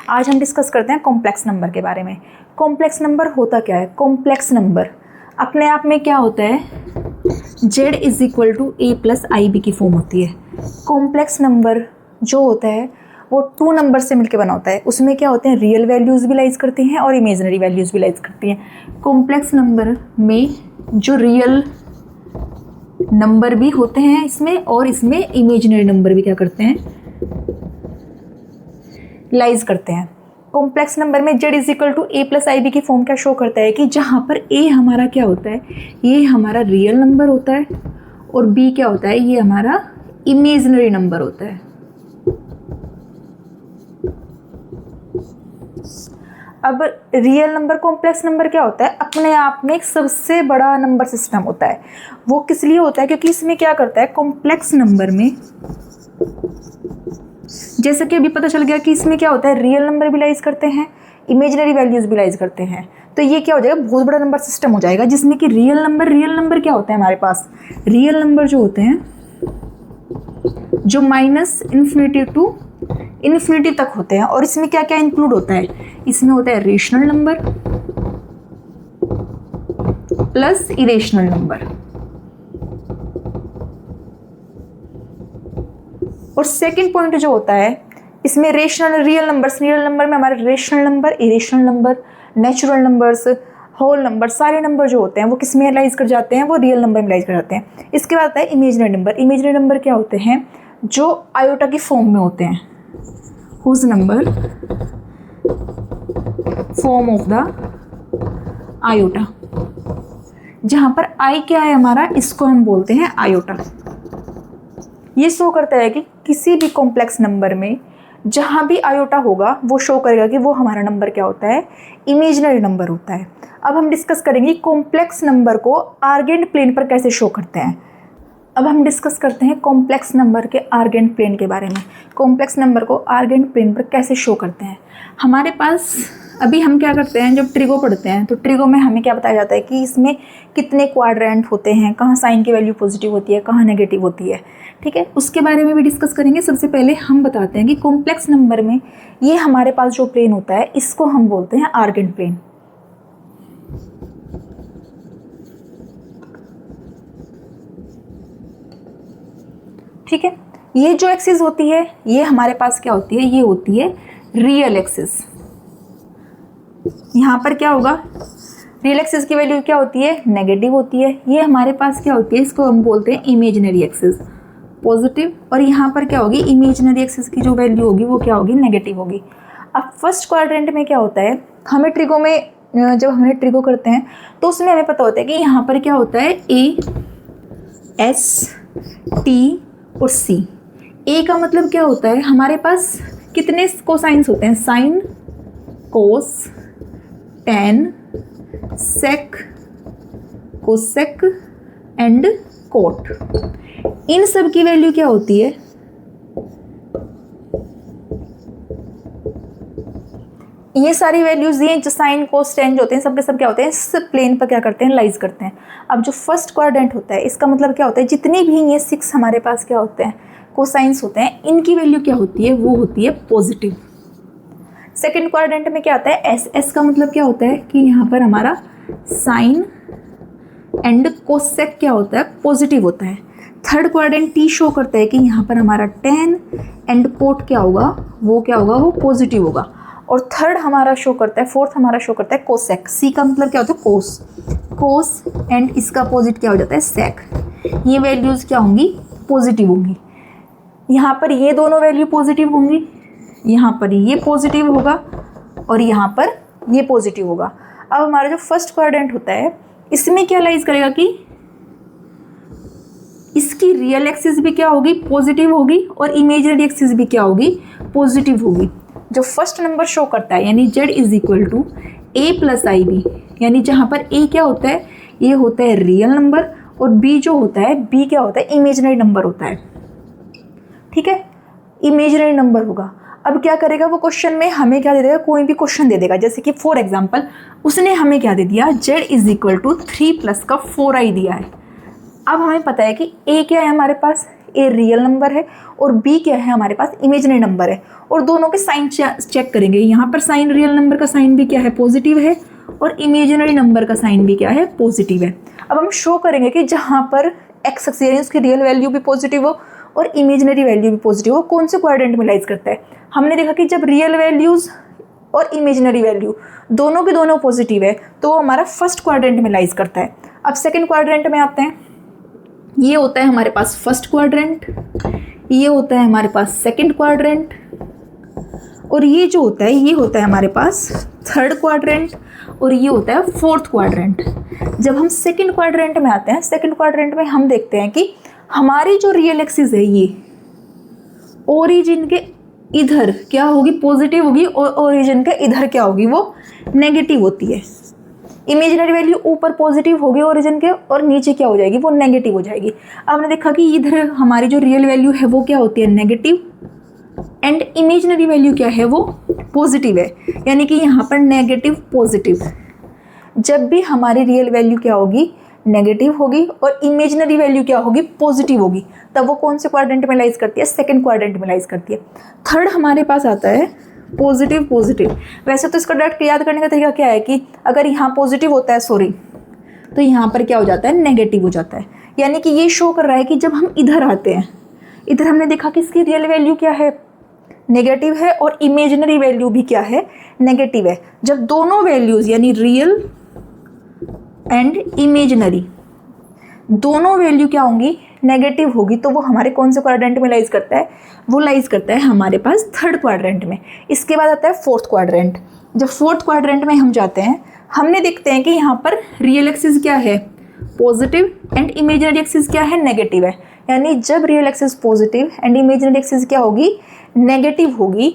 आज हम डिस्कस करते हैं कॉम्प्लेक्स नंबर के बारे में। कॉम्प्लेक्स नंबर होता क्या है? कॉम्प्लेक्स नंबर अपने आप में क्या होता है? z is equal to a plus i b की फॉर्म होती है। कॉम्प्लेक्स नंबर जो होता है वो टू नंबर से मिलकर बना होता है। उसमें क्या होते हैं? रियल वैल्यूज़ भी लाइज करती हैं और इमेजिनरी वैल्यूज़ भी लाइज करती हैं। कॉम्प्लेक्स नंबर में जो रियल नंबर भी होते हैं इसमें, और इसमें इमेजिनरी नंबर भी क्या करते हैं? लाइज करते हैं। कॉम्प्लेक्स नंबर में z is equal to a plus i b की फॉर्म क्या शो करता है कि जहाँ पर a हमारा क्या होता है? ये हमारा रियल नंबर होता है और b क्या होता है? ये हमारा इमेजिनरी नंबर होता है। अब रियल नंबर कॉम्प्लेक्स नंबर क्या होता है? अपने आप में एक सबसे बड़ा नंबर सिस्टम होता है। वो किस लिए होता है? क्योंकि इसमें क्या करता है? कॉम्प्लेक्स नंबर में जैसे कि अभी पता चल गया कि इसमें क्या होता है? रियल नंबर भी लाइज करते हैं, इमेजिनरी वैल्यूज़ भी लाइज करते हैं। तो ये क्या हो जाएगा? बहुत बड़ा नंबर सिस्टम हो जाएगा जिसमें कि रियल नंबर क्या होता है हमारे पास? रियल नंबर जो होते हैं जो माइनस इन्फिनिटी टू इन्फिनिटी तक होते हैं। और इसमें क्या क्या इंक्लूड होता है? इसमें होता है rational number plus irrational number. और सेकंड पॉइंट जो होता है इसमें रेशनल रियल नंबर में हमारे rational number, irrational number, natural numbers, whole number, सारे नंबर जो होते हैं वो किस में लाइज कर जाते हैं? वो रियल नंबर में लाइज कर जाते हैं। इसके बाद आता है इमेजिनरी नंबर। इमेजिनरी नंबर क्या होते हैं? जो आयोटा की फॉर्म में होते हैं। Whose number form of the iota. जहाँ पर आई क्या है हमारा? इसको हम बोलते हैं आयोटा। ये शो करता है कि किसी भी कॉम्प्लेक्स नंबर में जहाँ भी आयोटा होगा वो शो करेगा कि वो हमारा नंबर क्या होता है? इमेजिनरी नंबर होता है। अब हम डिस्कस करेंगे कॉम्प्लेक्स नंबर को आर्गेंट प्लेन पर कैसे शो करते हैं। अब हम डिस्कस करते हैं कॉम्प्लेक्स नंबर के आर्गेंट प्लेन के बारे में। कॉम्प्लेक्स नंबर को आर्गेंट प्लेन पर कैसे शो करते हैं? हमारे पास अभी हम क्या करते हैं, जब ट्रिगो पढ़ते हैं तो ट्रिगो में हमें क्या बताया जाता है कि इसमें कितने क्वाड्रेंट होते हैं, कहाँ साइन की वैल्यू पॉजिटिव होती है, कहाँ नेगेटिव होती है। ठीक है, उसके बारे में भी डिस्कस करेंगे। सबसे पहले हम बताते हैं कि कॉम्प्लेक्स नंबर में ये हमारे पास जो प्लेन होता है इसको हम बोलते हैं आर्गेंट प्लेन। ठीक है, ये जो एक्सिस होती है ये हमारे पास क्या होती है? ये होती है रियल एक्सिस। यहाँ पर क्या होगा? रियल एक्सिस की वैल्यू क्या होती है? नेगेटिव होती है। ये हमारे पास क्या होती है? इसको हम बोलते हैं इमेजिनरी एक्सिस, पॉजिटिव। और यहाँ पर क्या होगी? इमेजिनरी एक्सिस की जो वैल्यू होगी वो क्या होगी? नेगेटिव होगी। अब फर्स्ट क्वाड्रेंट में क्या होता है? हमें ट्रिगो में जब हमें ट्रिगो करते हैं तो उसमें हमें पता होता है कि यहाँ पर क्या होता है? ए, एस, टी और सी। ए का मतलब क्या होता है? हमारे पास कितने कोसाइंस होते हैं? Sine, cos, tan, sec, cosec and cot. इन सब की वैल्यू क्या होती है? ये सारी वैल्यूज, ये जो साइन कोस टेन जो होते हैं सब के सब क्या होते हैं? इस प्लेन पर क्या करते हैं? लाइज करते हैं। अब जो फर्स्ट क्वाड्रेंट होता है इसका मतलब क्या होता है? जितनी भी ये 6 हमारे पास क्या होते हैं? कोसाइंस होते हैं, इनकी वैल्यू क्या होती है? वो होती है पॉजिटिव। सेकेंड क्वाड्रेंट में क्या आता है? एस। एस का मतलब क्या होता है कि यहाँ पर हमारा साइन एंड कोसेक क्या होता है? पॉजिटिव होता है। थर्ड क्वाड्रेंट टी शो करता है कि यहाँ पर हमारा टेन एंड कोट क्या होगा? वो क्या होगा? वो पॉजिटिव होगा। और थर्ड हमारा शो करता है, फोर्थ हमारा शो करता है कोसेक। सी का मतलब क्या होता है? कोस। कोस एंड इसका अपोजिट क्या हो जाता है? सेक। ये वैल्यूज़ क्या होंगी? पॉजिटिव होंगी। यहाँ पर ये दोनों वैल्यू पॉजिटिव होंगी, यहाँ पर ये पॉजिटिव होगा और यहाँ पर ये पॉजिटिव होगा। अब हमारा जो फर्स्ट क्वाड्रेंट होता है इसमें क्या लाइज करेगा कि इसकी रियल एक्सिस भी क्या होगी? पॉजिटिव होगी और इमेजिनरी एक्सिस भी क्या होगी? पॉजिटिव होगी। जो फर्स्ट नंबर शो करता है यानी z is equal to a plus i b, यानी जहाँ पर a क्या होता है? ये होता है रियल नंबर और b जो होता है, b क्या होता है? इमेजिनरी नंबर होता है। ठीक है, इमेजिनरी नंबर होगा। अब क्या करेगा वो? क्वेश्चन में हमें क्या दे देगा? कोई भी क्वेश्चन दे देगा। जैसे कि फॉर एग्जांपल उसने हमें क्या दे दिया? z is equal to 3 plus का 4i दिया है। अब हमें पता है कि a क्या है हमारे पास? ए रियल नंबर है और बी क्या है हमारे पास इमेजिनरी नंबर है, और दोनों के साइन चेक करेंगे। यहाँ पर साइन रियल नंबर का साइन भी क्या है पॉजिटिव है और इमेजिनरी नंबर का साइन भी क्या है पॉजिटिव है। अब हम शो करेंगे कि जहाँ पर एक्स एक्सिस यानी उसकी रियल वैल्यू भी पॉजिटिव हो और इमेजिनरी वैल्यू भी पॉजिटिव हो, कौन से क्वाड्रेंट में लाइज करता है। हमने देखा कि जब रियल वैल्यूज़ और इमेजिनरी वैल्यू दोनों के दोनों पॉजिटिव है तो वो हमारा फर्स्ट क्वाड्रेंट में लाइज करता है। अब सेकंड क्वाड्रेंट में आते हैं, ये होता है हमारे पास फर्स्ट क्वाड्रेंट, ये होता है हमारे पास सेकंड क्वाड्रेंट, और ये जो होता है ये होता है हमारे पास थर्ड क्वाड्रेंट, और ये होता है फोर्थ क्वाड्रेंट। जब हम सेकंड क्वाड्रेंट में आते हैं, सेकंड क्वाड्रेंट में हम देखते हैं कि हमारी जो रियल एक्सिस है ये ओरिजिन के इधर क्या होगी पॉजिटिव होगी और ओरिजिन के इधर क्या होगी वो नेगेटिव होती है। इमेजिनरी वैल्यू ऊपर पॉजिटिव होगी ओरिजिन के और नीचे क्या हो जाएगी वो नेगेटिव हो जाएगी। अब हमने देखा कि इधर हमारी जो रियल वैल्यू है वो क्या होती है नेगेटिव एंड इमेजिनरी वैल्यू क्या है वो पॉजिटिव है, यानी कि यहाँ पर नेगेटिव पॉजिटिव। जब भी हमारी रियल वैल्यू क्या होगी नेगेटिव होगी और इमेजिनरी वैल्यू क्या होगी पॉजिटिव होगी, तब वो कौन से क्वाड्रेंट में लाइज करती है सेकंड क्वाड्रेंट में लाइज करती है। थर्ड हमारे पास आता है पॉजिटिव पॉजिटिव। वैसे तो इसका डायरेक्ट याद करने का तरीका क्या है कि अगर यहाँ पॉजिटिव होता है तो यहाँ पर क्या हो जाता है नेगेटिव हो जाता है, यानी कि ये शो कर रहा है कि जब हम इधर आते हैं, इधर हमने देखा कि इसकी रियल वैल्यू क्या है नेगेटिव है और इमेजिनरी वैल्यू भी क्या है नेगेटिव है। जब दोनों वैल्यूज़ यानी रियल एंड इमेजिनरी दोनों वैल्यू क्या होंगी नेगेटिव होगी, तो वो हमारे कौन से क्वाड्रेंट में लाइज करता है वो लाइज करता है हमारे पास थर्ड क्वाड्रेंट में। इसके बाद आता है फोर्थ क्वाड्रेंट। जब फोर्थ क्वाड्रेंट में हम जाते हैं, हमने देखते हैं कि यहाँ पर रियल एक्सिस क्या है पॉजिटिव एंड इमेजिनरी एक्सिस क्या है नेगेटिव है, यानी जब real axis positive and imaginary axis क्या होगी नेगेटिव होगी,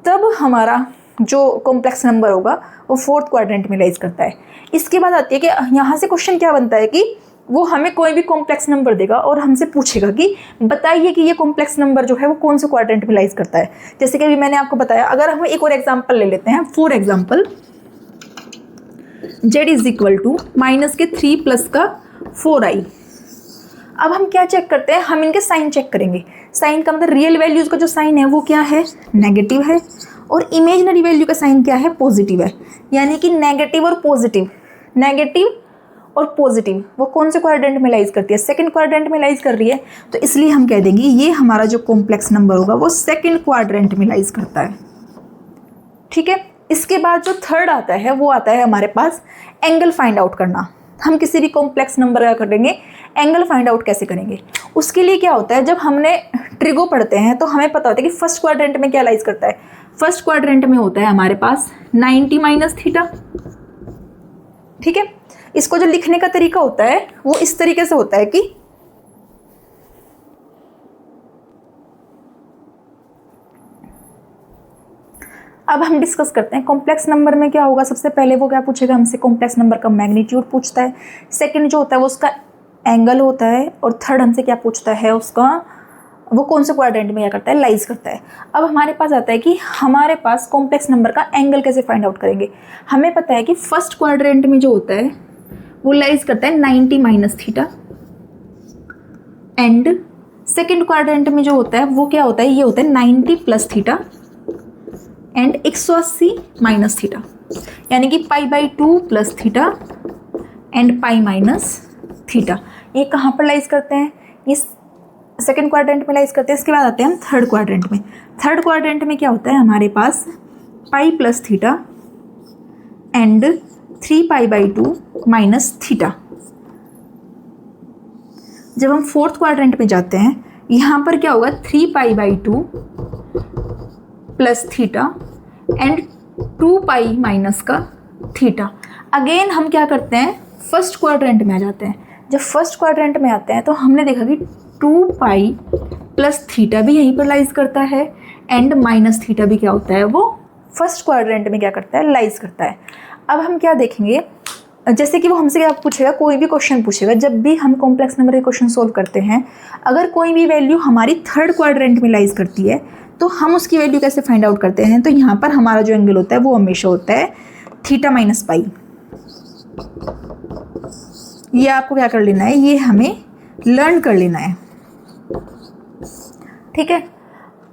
तब हमारा जो कॉम्प्लेक्स नंबर होगा वो फोर्थ क्वाड्रेंट में लाइज करता है। इसके बाद आती है कि यहाँ से क्वेश्चन क्या बनता है कि वो हमें कोई भी कॉम्प्लेक्स नंबर देगा और हमसे पूछेगा कि बताइए कि ये कॉम्प्लेक्स नंबर जो है वो कौन से क्वाड्रेंट में लाइज करता है। जैसे कि अभी मैंने आपको बताया, अगर हम एक और एग्जांपल ले लेते हैं, for example z is equal to minus के 3 प्लस का 4i। अब हम क्या चेक करते हैं, हम इनके साइन चेक करेंगे। साइन का मतलब रियल वैल्यूज़ का जो साइन है वो क्या है नेगेटिव है और इमेजिनरी वैल्यू का साइन क्या है पॉजिटिव है, यानी कि नेगेटिव और पॉजिटिव वो कौन से क्वाड्रेंट में लाइज करती है सेकंड क्वाड्रेंट में लाइज कर रही है, तो इसलिए हम कह देंगे ये हमारा जो कॉम्प्लेक्स नंबर होगा वो सेकंड क्वाड्रेंट में लाइज करता है। ठीक है, इसके बाद जो थर्ड आता है वो आता है हमारे पास एंगल फाइंड आउट करना। हम किसी भी कॉम्प्लेक्स नंबर का करेंगे, एंगल फाइंड आउट कैसे करेंगे, उसके लिए क्या होता है जब हमने ट्रिगो पढ़ते हैं तो हमें पता होता है कि फर्स्ट क्वाड्रेंट में क्या लाइज करता है। फर्स्ट क्वाड्रेंट में होता है हमारे पास 90 माइनस थीटा। ठीक है, इसको जो लिखने का तरीका होता है वो इस तरीके से होता है कि अब हम डिस्कस करते हैं कॉम्प्लेक्स नंबर में क्या होगा। सबसे पहले वो क्या पूछेगा हमसे, कॉम्प्लेक्स नंबर का मैग्नीट्यूड पूछता है। सेकंड जो होता है वो उसका एंगल होता है, और थर्ड हमसे क्या पूछता है उसका वो कौन से क्वाड्रेंट में क्या करता है लाइज करता है। अब हमारे पास आता है कि हमारे पास कॉम्प्लेक्स नंबर का एंगल कैसे फाइंड आउट करेंगे। हमें पता है कि फर्स्ट क्वाड्रेंट में जो होता है वो लाइज करता है 90 minus theta, and second quadrant में जो होता है वो क्या होता है ये होता है 90 plus theta and 180 minus theta, यानी कि π/2 plus theta and pi minus theta. ये कहाँ पर लाइज करते हैं, ये सेकेंड क्वाड्रेंट में लाइज करते हैं। इसके बाद आते हैं हम थर्ड क्वाड्रेंट में। थर्ड क्वाड्रेंट में क्या होता है हमारे पास pi plus theta and 3π/2 minus theta. जब हम फोर्थ क्वाड्रेंट में जाते हैं, यहाँ पर क्या होगा 3π/2 प्लस थीटा एंड 2π माइनस का थीटा। अगेन हम क्या करते हैं फर्स्ट क्वाड्रेंट में आ जाते हैं। जब फर्स्ट क्वाड्रेंट में आते हैं तो हमने देखा कि 2π प्लस थीटा भी यहीं पर लाइज करता है एंड माइनस थीटा भी क्या होता है वो फर्स्ट क्वाड्रेंट में क्या करता है लाइज करता है। अब हम क्या देखेंगे, जैसे कि वो हमसे क्या पूछेगा, कोई भी क्वेश्चन पूछेगा, जब भी हम कॉम्प्लेक्स नंबर के क्वेश्चन सोल्व करते हैं, अगर कोई भी वैल्यू हमारी थर्ड क्वाड्रेंट में लाइज करती है तो हम उसकी वैल्यू कैसे फाइंड आउट करते हैं। तो यहाँ पर हमारा जो एंगल होता है वो हमेशा होता है थीटा माइनस पाई। ये आपको क्या कर लेना है, ये हमें लर्न कर लेना है। ठीक है।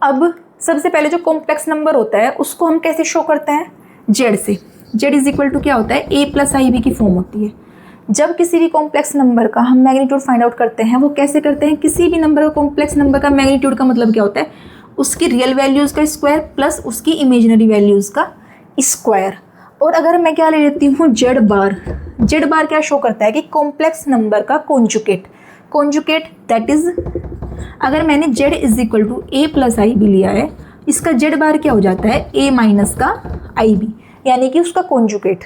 अब सबसे पहले जो कॉम्प्लेक्स नंबर होता है उसको हम कैसे शो करते हैं, जेड से। जेड इज इक्वल टू क्या होता है, ए प्लस आई बी की फॉर्म होती है। जब किसी भी कॉम्प्लेक्स नंबर का हम मैग्नीट्यूड फाइंड आउट करते हैं, वो कैसे करते हैं, किसी भी नंबर का कॉम्प्लेक्स नंबर का मैग्नीट्यूड का मतलब क्या होता है, उसकी रियल वैल्यूज़ का स्क्वायर प्लस उसकी इमेजिनरी वैल्यूज़ का स्क्वायर। और अगर मैं क्या ले लेती हूँ, जेड बार। जेड बार क्या शो करता है कि कॉम्प्लेक्स नंबर का कॉन्जुगेट दैट इज, अगर मैंने z is equal to a plus i b लिया है, इसका जेड बार क्या हो जाता है, ए माइनस का आई बी, यानी कि उसका कॉन्जुगेट।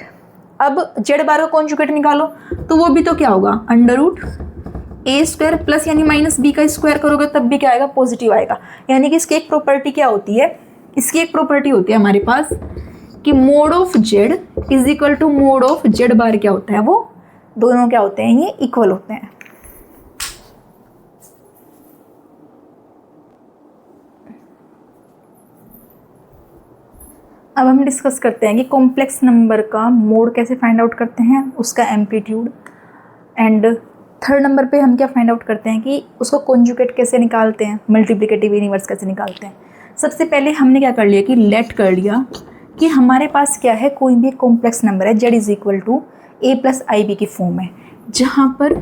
अब जेड बार का कॉन्जुगेट निकालो तो वो भी तो क्या होगा, अंडर रूट ए स्क्वायर प्लस यानी माइनस बी का स्क्वायर करोगे तब भी क्या आएगा, पॉजिटिव आएगा। यानी कि इसकी एक प्रॉपर्टी क्या होती है, इसकी एक प्रॉपर्टी होती है हमारे पास कि mod of z is equal to mod of z bar क्या होता है, वो दोनों क्या होते हैं, ये इक्वल होते हैं। अब हम डिस्कस करते हैं कि कॉम्प्लेक्स नंबर का मोड कैसे फाइंड आउट करते हैं, उसका एम्पलीट्यूड, एंड थर्ड नंबर पे हम क्या फाइंड आउट करते हैं कि उसको कॉन्जुगेट कैसे निकालते हैं, मल्टीप्लिकेटिव इनवर्स कैसे निकालते हैं। सबसे पहले हमने क्या कर लिया कि लेट कर लिया कि हमारे पास क्या है, कोई भी कॉम्प्लेक्स नंबर है, z is equal to a plus i b की फॉर्म है, जहाँ पर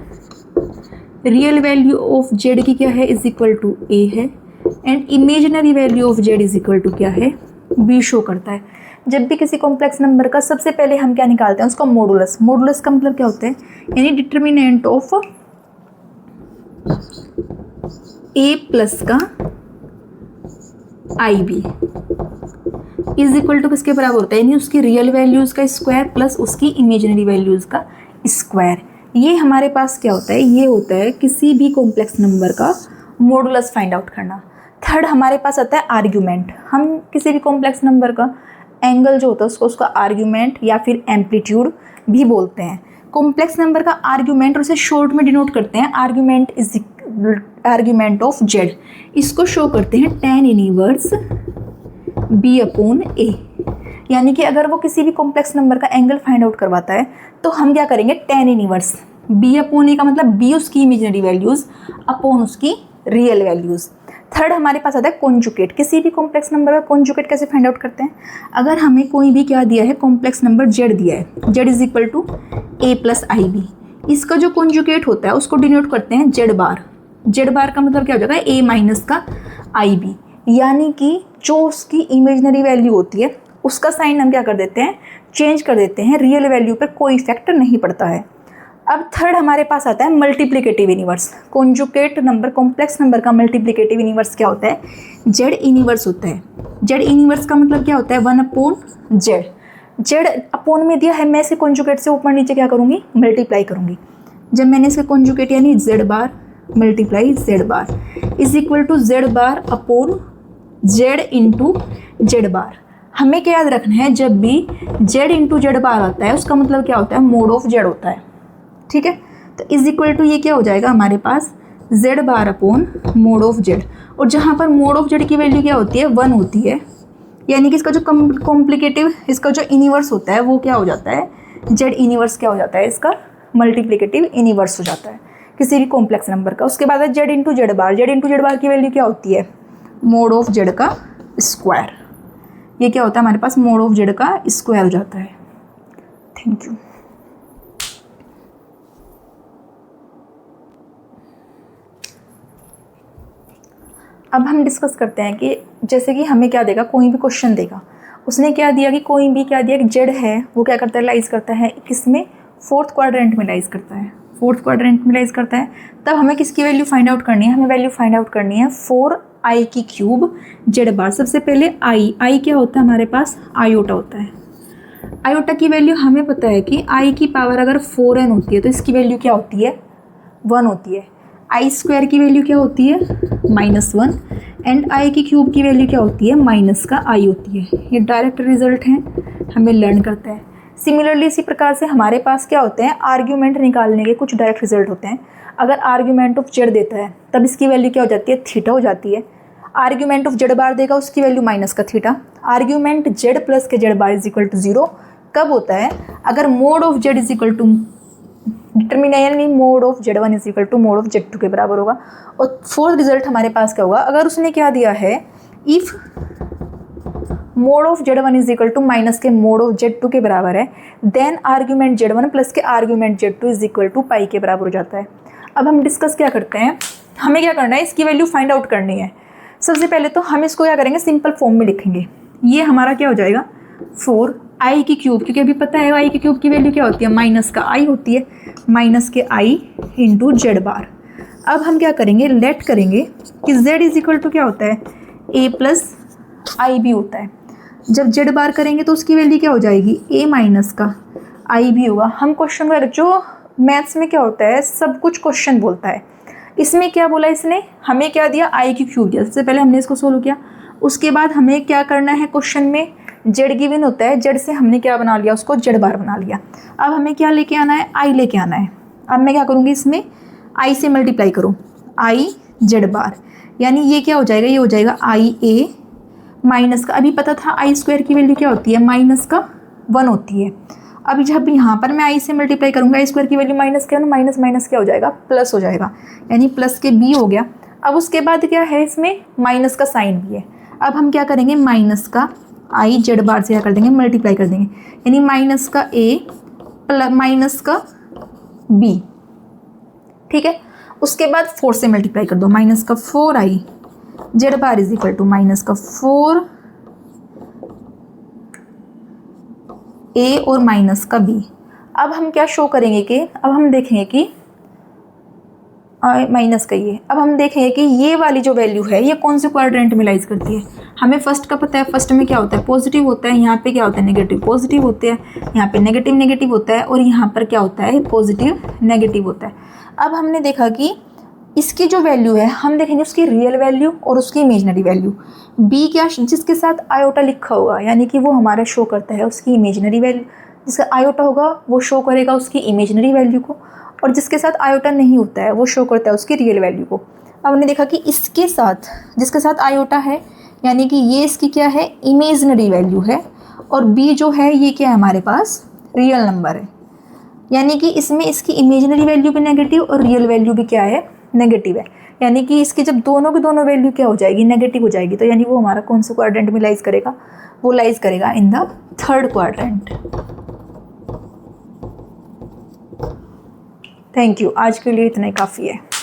रियल वैल्यू ऑफ जेड की क्या है, इज इक्वल टू ए है, and imaginary value of z is equal to क्या है, बी शो करता है। जब भी किसी कॉम्प्लेक्स नंबर का सबसे पहले हम क्या निकालते हैं, उसका मॉडुलस। मॉडुलस का मतलब क्या होता है, यानी डिटर्मिनेंट ऑफ ए प्लस का आई बी इज इक्वल टू किसके बराबर होता है, यानी उसकी रियल वैल्यूज़ का स्क्वायर प्लस उसकी इमेजिनरी वैल्यूज़ का स्क्वायर। ये हमारे पास क्या होता है, ये होता है किसी भी कॉम्प्लेक्स नंबर का मॉडुलस फाइंड आउट करना। थर्ड हमारे पास आता है आर्ग्यूमेंट। हम किसी भी कॉम्प्लेक्स नंबर का एंगल जो होता है उसको उसका आर्ग्यूमेंट या फिर एम्पलीट्यूड भी बोलते हैं। कॉम्प्लेक्स नंबर का आर्ग्यूमेंट और उसे शॉर्ट में डिनोट करते हैं, argument is argument of Z. इसको शो करते हैं tan इनवर्स बी अपॉन ए। यानी कि अगर वो किसी भी कॉम्प्लेक्स नंबर का एंगल फाइंड आउट करवाता है तो हम क्या करेंगे, tan इनवर्स बी अपॉन ए का मतलब बी उसकी इमेजिनरी वैल्यूज़ अपॉन उसकी रियल वैल्यूज़। थर्ड हमारे पास आता है कॉन्जुगेट। किसी भी कॉम्प्लेक्स नंबर का कॉन्जुगेट कैसे फाइंड आउट करते हैं, अगर हमें कोई भी क्या दिया है, कॉम्प्लेक्स नंबर जेड दिया है, z is equal to a plus i b, इसका जो कॉन्जुगेट होता है उसको डिनोट करते हैं जेड बार। जेड बार का मतलब क्या हो जाएगा, ए माइनस का आई बी, यानी कि जो उसकी इमेजिनरी वैल्यू होती है उसका साइन हम क्या कर देते हैं, चेंज कर देते हैं, रियल वैल्यू पर कोई इफेक्ट नहीं पड़ता है। अब थर्ड हमारे पास आता है multiplicative inverse. Conjugate number, complex number का मल्टीप्लिकेटिव इनवर्स क्या होता है, जेड इनवर्स होता है। जेड इनवर्स का मतलब क्या होता है, 1 अपॉन जेड। जेड अपॉन में दिया है, मैं इसे कॉन्जुगेट से ऊपर नीचे क्या करूँगी, मल्टीप्लाई करूँगी। जब मैंने इसका कॉन्जुगेट यानी z bar multiply z bar is equal to z bar upon z into z bar. हमें क्या याद रखना है, जब भी जेड इंटू जेड बार आता है उसका मतलब क्या होता है, मोड ऑफ जेड होता है। ठीक है, तो इज इक्वल टू ये क्या हो जाएगा हमारे पास, z bar upon mod of z. और जहाँ पर मोड ऑफ जेड की वैल्यू क्या होती है, 1 होती है, यानी कि इसका जो कॉम्प्लिकेटिव, इसका जो इनवर्स होता है वो क्या हो जाता है, जेड इनवर्स क्या हो जाता है, इसका मल्टीप्लिकेटिव इनवर्स हो जाता है किसी भी कॉम्प्लेक्स नंबर का। उसके बाद है जेड इंटू जेड बार। जेड इंटू जेड बार की वैल्यू क्या होती है, मोड ऑफ जेड का स्क्वायर। ये क्या होता है हमारे पास, मोड ऑफ जेड का स्क्वायर हो जाता है। Thank you. अब हम डिस्कस करते हैं कि जैसे कि हमें क्या देगा, कोई भी क्वेश्चन देगा, उसने क्या दिया कि कोई भी क्या दिया कि जेड है वो क्या करता है, लाइज करता है किसमें, फोर्थ क्वाड्रेंट में लाइज करता है, फोर्थ क्वाड्रेंट में लाइज करता है। तब हमें किसकी वैल्यू फाइंड आउट करनी है, हमें वैल्यू फाइंड आउट करनी है 4i की क्यूब जेड बार। सबसे पहले आई क्या होता है हमारे पास, आयोटा होता है। आयोटा की वैल्यू हमें पता है कि i की पावर अगर 4n होती है तो इसकी वैल्यू क्या होती है, 1 होती है। आई स्क्वायर की वैल्यू क्या होती है, -1, एंड आई की क्यूब की वैल्यू क्या होती है, माइनस का आई होती है। ये डायरेक्ट रिजल्ट हैं, हमें लर्न करता है। सिमिलरली इसी प्रकार से हमारे पास क्या होते हैं, आर्ग्यूमेंट निकालने के कुछ डायरेक्ट रिजल्ट होते हैं। अगर आर्ग्यूमेंट ऑफ जेड देता है तब इसकी वैल्यू क्या हो जाती है, थीटा हो जाती है। आर्ग्यूमेंट ऑफ जेड बार देगा उसकी वैल्यू माइनस का थीटा। आर्ग्यूमेंट जेड प्लस के z bar is equal to 0 कब होता है, अगर mod of z is equal to determinant यानी mod of Z1 is equal to mod of Z2 के बराबर होगा। और फोर्थ रिजल्ट हमारे पास क्या होगा, अगर उसने क्या दिया है, if mod of Z1 is equal to minus के मोड ऑफ Z2 के बराबर है, देन आर्ग्यूमेंट Z1 प्लस के argument Z2 is equal to pi के बराबर हो जाता है। अब हम डिस्कस क्या करते हैं, हमें क्या करना है, इसकी वैल्यू फाइंड आउट करनी है। सबसे पहले तो हम इसको क्या करेंगे, सिंपल फॉर्म में लिखेंगे। ये हमारा क्या हो जाएगा 4i की क्यूब, क्योंकि अभी पता है i की क्यूब की वैल्यू क्या होती है, माइनस का i होती है, माइनस के i इंटू जेड बार। अब हम क्या करेंगे, लेट करेंगे कि z इज इक्वल टू क्या होता है, a प्लस आई भी होता है। जब जेड बार करेंगे तो उसकी वैल्यू क्या हो जाएगी, a माइनस का i भी होगा। हम क्वेश्चन में, जो मैथ्स में क्या होता है, सब कुछ क्वेश्चन बोलता है। इसमें क्या बोला इसने, हमें क्या दिया, i की क्यूब दिया। सबसे पहले हमने इसको सोल्व किया, उसके बाद हमें क्या करना है, क्वेश्चन में जेड गिवन होता है, जेड से हमने क्या बना लिया, उसको जेड बार बना लिया। अब हमें क्या लेके आना है, आई लेके आना है। अब मैं क्या करूँगी, इसमें आई से मल्टीप्लाई करूँ, आई जेड बार, यानी ये क्या हो जाएगा, ये हो जाएगा आई ए माइनस का, अभी पता था आई स्क्वायर की वैल्यू क्या होती है, माइनस का 1 होती है। अब जब यहाँ पर मैं आई से मल्टीप्लाई करूँगा, आई स्क्वायर की वैल्यू माइनस क्या है, माइनस माइनस क्या हो जाएगा, प्लस हो जाएगा, यानी प्लस के बी हो गया। अब उसके बाद क्या है, इसमें माइनस का साइन भी है। अब हम क्या करेंगे, माइनस का आई जेड बार से क्या कर देंगे, मल्टीप्लाई कर देंगे, यानी माइनस का ए प्लस माइनस का बी, ठीक है। उसके बाद 4 से मल्टीप्लाई कर दो, माइनस का 4i z bar is equal to minus का 4a और माइनस का b। अब हम क्या शो करेंगे कि, अब हम देखेंगे कि माइनस का ये, अब हम देखेंगे कि ये वाली जो वैल्यू है ये कौन से क्वाड्रेंट में लाइज करती है। हमें फर्स्ट का पता है, फर्स्ट में क्या होता है, पॉजिटिव होता है, यहाँ पे क्या होता है, नेगेटिव पॉजिटिव होते हैं, यहाँ पे नेगेटिव नेगेटिव होता है, और यहाँ पर क्या होता है, पॉजिटिव नेगेटिव होता है। अब हमने देखा कि इसकी जो वैल्यू है, हम देखेंगे उसकी रियल वैल्यू और उसकी इमेजनरी वैल्यू। बी क्या, जिसके साथ आयोटा लिखा होगा, यानी कि वो हमारा शो करता है उसकी इमेजनरी वैल्यू, जिसका आयोटा होगा वो शो करेगा उसकी इमेजनरी वैल्यू को, और जिसके साथ आयोटा नहीं होता है वो शो करता है उसकी रियल वैल्यू को। अब हमने देखा कि इसके साथ, जिसके साथ आयोटा है, यानी कि ये इसकी क्या है, इमेजनरी वैल्यू है, और बी जो है ये क्या है, हमारे पास रियल नंबर है, यानी कि इसमें इसकी इमेजनरी वैल्यू भी नेगेटिव और रियल वैल्यू भी क्या है, नेगेटिव है। यानी कि इसकी जब दोनों की दोनों वैल्यू क्या हो जाएगी, नेगेटिव हो जाएगी, तो यानी वो हमारा कौन सा क्वाड्रेंट में लाइज करेगा, वो लाइज करेगा in the third quadrant. Thank you, आज के लिए इतना ही काफ़ी है।